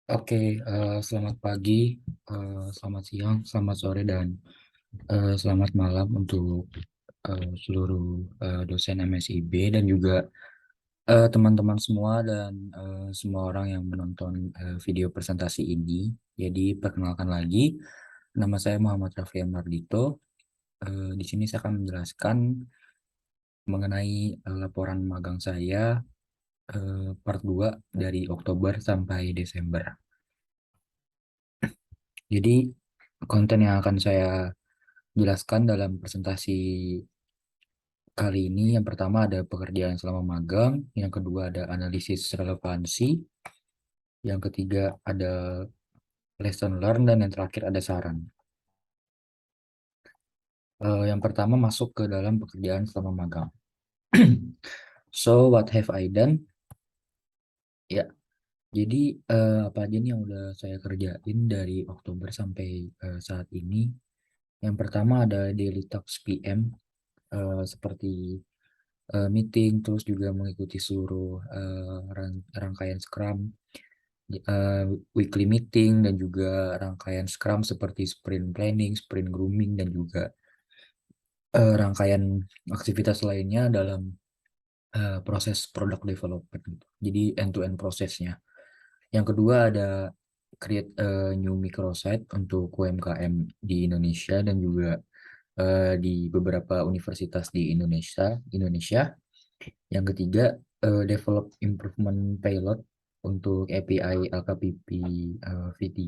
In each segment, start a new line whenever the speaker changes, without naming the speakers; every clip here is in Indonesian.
Oke, selamat pagi, selamat siang, selamat sore, dan selamat malam untuk seluruh dosen MSIB dan juga teman-teman semua dan semua orang yang menonton video presentasi ini. Jadi, perkenalkan lagi, nama saya Muhammad Raffi Mardito. Di sini saya akan menjelaskan mengenai laporan magang saya part 2 dari Oktober sampai Desember. Jadi, konten yang akan saya jelaskan dalam presentasi kali ini, yang pertama ada pekerjaan selama magang, yang kedua ada analisis relevansi, yang ketiga ada lesson learn, dan yang terakhir ada saran. Yang pertama masuk ke dalam pekerjaan selama magang. So, what have I done? Ya, jadi apa aja nih yang udah saya kerjain dari Oktober sampai saat ini? Yang pertama ada daily tasks PM, seperti meeting, terus juga mengikuti seluruh rangkaian Scrum, eh, weekly meeting, dan juga rangkaian Scrum seperti sprint planning, sprint grooming, dan juga rangkaian aktivitas lainnya dalam proses product development gitu. Jadi end-to-end prosesnya. Yang kedua ada create a new microsite untuk UMKM di Indonesia dan juga di beberapa universitas di Indonesia. Yang ketiga, develop improvement pilot untuk API LKPP V3.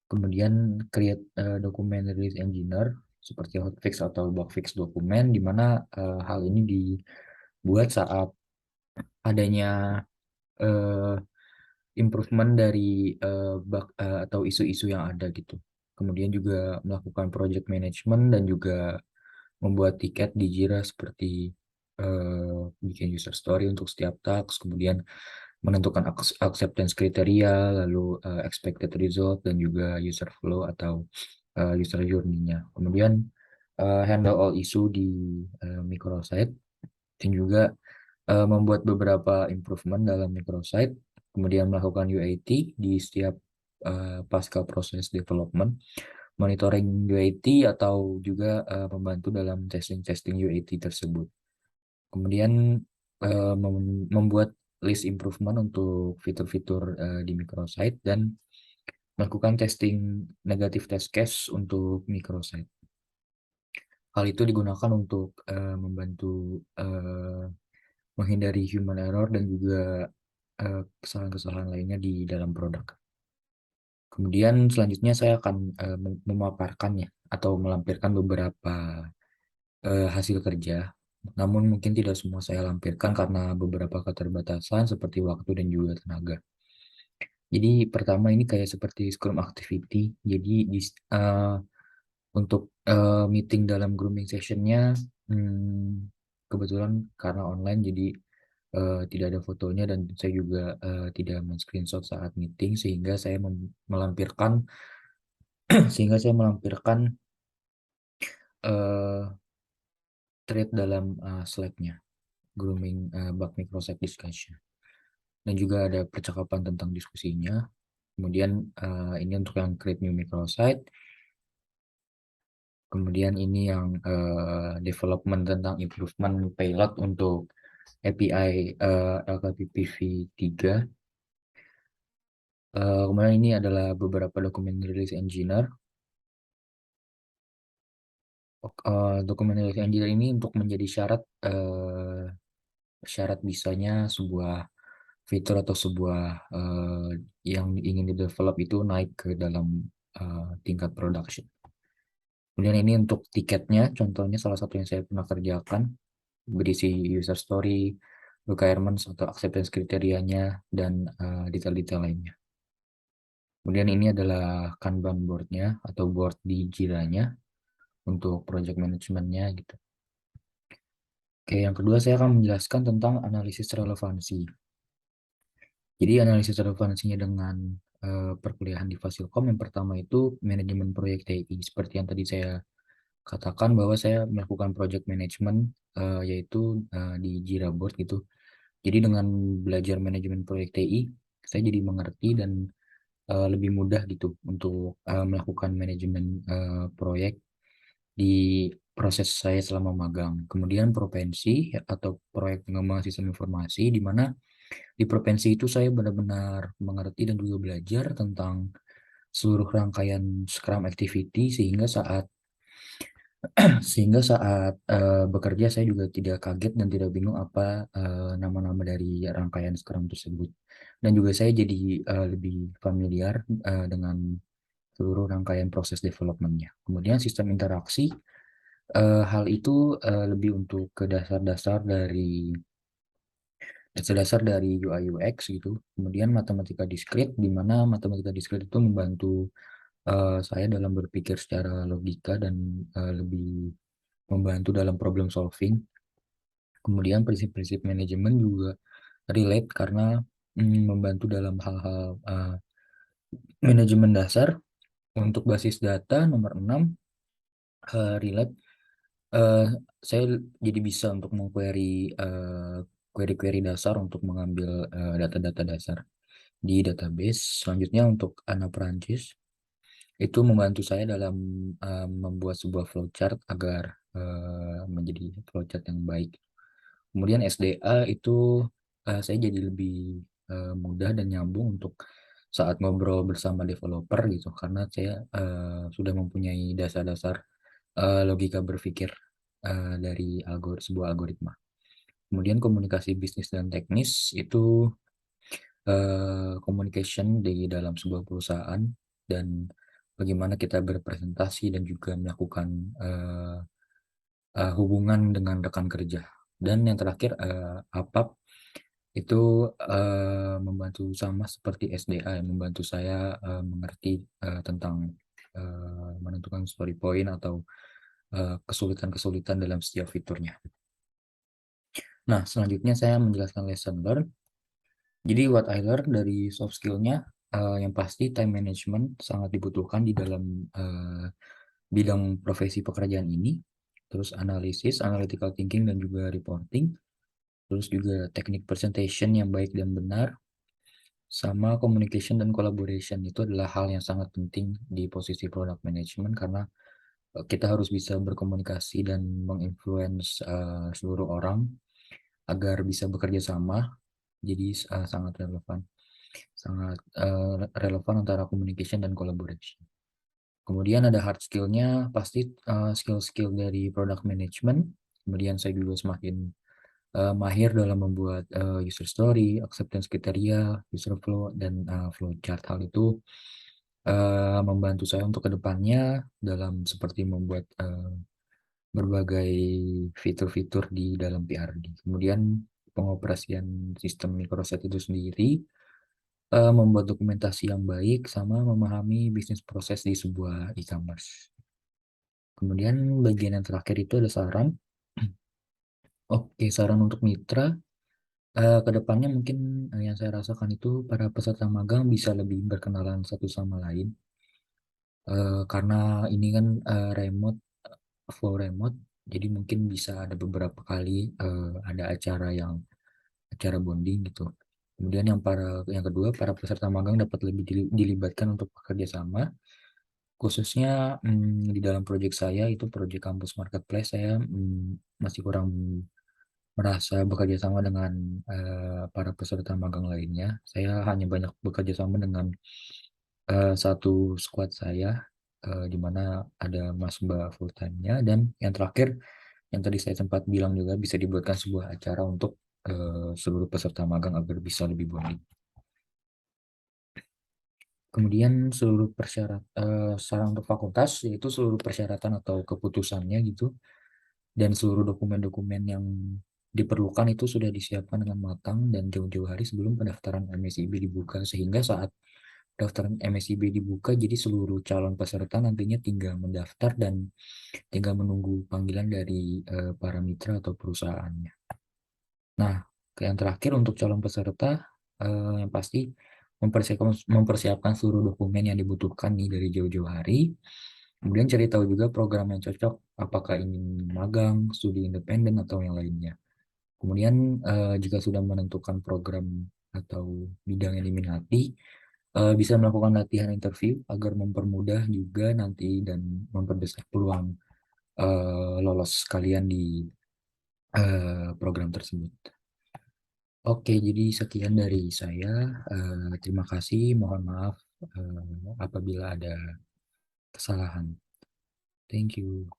Kemudian create dokumen release engineer seperti hotfix atau bugfix dokumen, di mana hal ini dibuat saat adanya uh, improvement dari bug atau isu-isu yang ada gitu. Kemudian juga melakukan project management dan juga membuat tiket di Jira seperti bikin user story untuk setiap task, kemudian menentukan acceptance kriteria, lalu expected result, dan juga user flow atau user journey-nya. Kemudian handle all issue di microsite, dan juga membuat beberapa improvement dalam microsite, kemudian melakukan UAT di setiap pasca proses development, monitoring UAT, atau juga membantu dalam testing UAT tersebut. Kemudian membuat list improvement untuk fitur-fitur di microsite dan melakukan testing negatif test case untuk microsite. Hal itu digunakan untuk membantu menghindari human error dan juga kesalahan-kesalahan lainnya di dalam produk. Kemudian selanjutnya saya akan memaparkan ya atau melampirkan beberapa hasil kerja. Namun mungkin tidak semua saya lampirkan karena beberapa keterbatasan seperti waktu dan juga tenaga. Jadi pertama ini kayak seperti Scrum Activity. Jadi untuk meeting dalam grooming sessionnya, kebetulan karena online jadi tidak ada fotonya, dan saya juga tidak men-screenshot saat meeting, sehingga saya melampirkan uh, thread dalam slide-nya, grooming bug microsite discussion, dan juga ada percakapan tentang diskusinya. Kemudian ini untuk yang create new microsite. Kemudian ini yang development tentang improvement pilot untuk API LKPP v3. Kemudian ini adalah beberapa dokumen release engineer. Dokumen release engineer ini untuk menjadi syarat bisanya sebuah fitur atau sebuah yang ingin di-develop itu naik ke dalam tingkat production. Kemudian ini untuk tiketnya, contohnya salah satu yang saya pernah kerjakan, berisi user story, requirements atau acceptance kriterianya, dan detail-detail lainnya. Kemudian ini adalah Kanban board-nya atau board di Jira-nya untuk project management-nya gitu. Oke, yang kedua saya akan menjelaskan tentang analisis relevansi. Jadi analisis relevansinya dengan perkuliahan di Fasilkom, yang pertama itu manajemen proyek TI. Seperti yang tadi saya katakan bahwa saya melakukan project management yaitu di Jira Board gitu. Jadi dengan belajar manajemen proyek TI, saya jadi mengerti dan lebih mudah gitu untuk melakukan manajemen proyek di proses saya selama magang. Kemudian propensi atau proyek pengembangan sistem informasi, di mana di provinsi itu saya benar-benar mengerti dan juga belajar tentang seluruh rangkaian Scrum Activity sehingga saat bekerja saya juga tidak kaget dan tidak bingung apa nama-nama dari rangkaian Scrum tersebut. Dan juga saya jadi lebih familiar dengan seluruh rangkaian proses development-nya. Kemudian sistem interaksi, hal itu lebih untuk ke dasar dari UI UX gitu. Kemudian matematika diskrit, di mana matematika diskrit itu membantu saya dalam berpikir secara logika dan lebih membantu dalam problem solving. Kemudian prinsip-prinsip manajemen juga relate karena membantu dalam hal-hal manajemen dasar. Untuk basis data nomor 6 relate, eh, saya jadi bisa untuk mengquery query-query dasar untuk mengambil data-data dasar di database. Selanjutnya untuk Ana Prancis itu membantu saya dalam membuat sebuah flowchart agar menjadi flowchart yang baik. Kemudian SDA itu saya jadi lebih mudah dan nyambung untuk saat ngobrol bersama developer gitu, karena saya sudah mempunyai dasar-dasar logika berpikir dari sebuah algoritma. Kemudian komunikasi bisnis dan teknis itu communication di dalam sebuah perusahaan dan bagaimana kita berpresentasi dan juga melakukan hubungan dengan rekan kerja. Dan yang terakhir APAP itu membantu sama seperti SDA yang membantu saya mengerti tentang menentukan story point atau kesulitan-kesulitan dalam setiap fiturnya. Nah, selanjutnya saya menjelaskan lesson learn. Jadi what I learn dari soft skill-nya, yang pasti time management sangat dibutuhkan di dalam bidang profesi pekerjaan ini. Terus analisis, analytical thinking dan juga reporting. Terus juga teknik presentation yang baik dan benar. Sama communication dan collaboration itu adalah hal yang sangat penting di posisi product management karena kita harus bisa berkomunikasi dan menginfluence seluruh orang agar bisa bekerja sama. Jadi sangat relevan antara communication dan collaboration. Kemudian ada hard skill-nya, pasti skill-skill dari product management. Kemudian saya juga semakin mahir dalam membuat user story, acceptance criteria, user flow, dan flow chart. Hal itu membantu saya untuk kedepannya dalam seperti membuat berbagai fitur-fitur di dalam PRD. Kemudian pengoperasian sistem microset itu sendiri, membuat dokumentasi yang baik, sama memahami bisnis proses di sebuah e-commerce. Kemudian bagian yang terakhir itu ada saran. Oke, saran untuk mitra. Kedepannya mungkin yang saya rasakan itu para peserta magang bisa lebih berkenalan satu sama lain. Karena ini kan full remote, jadi mungkin bisa ada beberapa kali ada acara bonding gitu. Kemudian yang kedua, para peserta magang dapat lebih dilibatkan untuk bekerja sama, khususnya di dalam proyek saya itu proyek kampus marketplace. Saya masih kurang merasa bekerja sama dengan para peserta magang lainnya. Saya hanya banyak bekerja sama dengan satu squad saya, di mana ada Mas Mbak full time-nya, dan yang terakhir yang tadi saya sempat bilang juga bisa dibuatkan sebuah acara untuk seluruh peserta magang agar bisa lebih bonding. Kemudian seluruh saran untuk fakultas yaitu seluruh persyaratan atau keputusannya gitu, dan seluruh dokumen-dokumen yang diperlukan itu sudah disiapkan dengan matang dan jauh-jauh hari sebelum pendaftaran MSIB dibuka, sehingga saat daftaran MSIB dibuka jadi seluruh calon peserta nantinya tinggal mendaftar dan tinggal menunggu panggilan dari para mitra atau perusahaannya. Nah, yang terakhir untuk calon peserta, yang pasti mempersiapkan seluruh dokumen yang dibutuhkan nih dari jauh-jauh hari. Kemudian cari tahu juga program yang cocok, apakah ingin magang, studi independen, atau yang lainnya. Kemudian jika sudah menentukan program atau bidang yang diminati, bisa melakukan latihan interview agar mempermudah juga nanti dan memperbesar peluang lolos kalian di program tersebut. Oke, jadi sekian dari saya. Terima kasih. Mohon maaf apabila ada kesalahan. Thank you.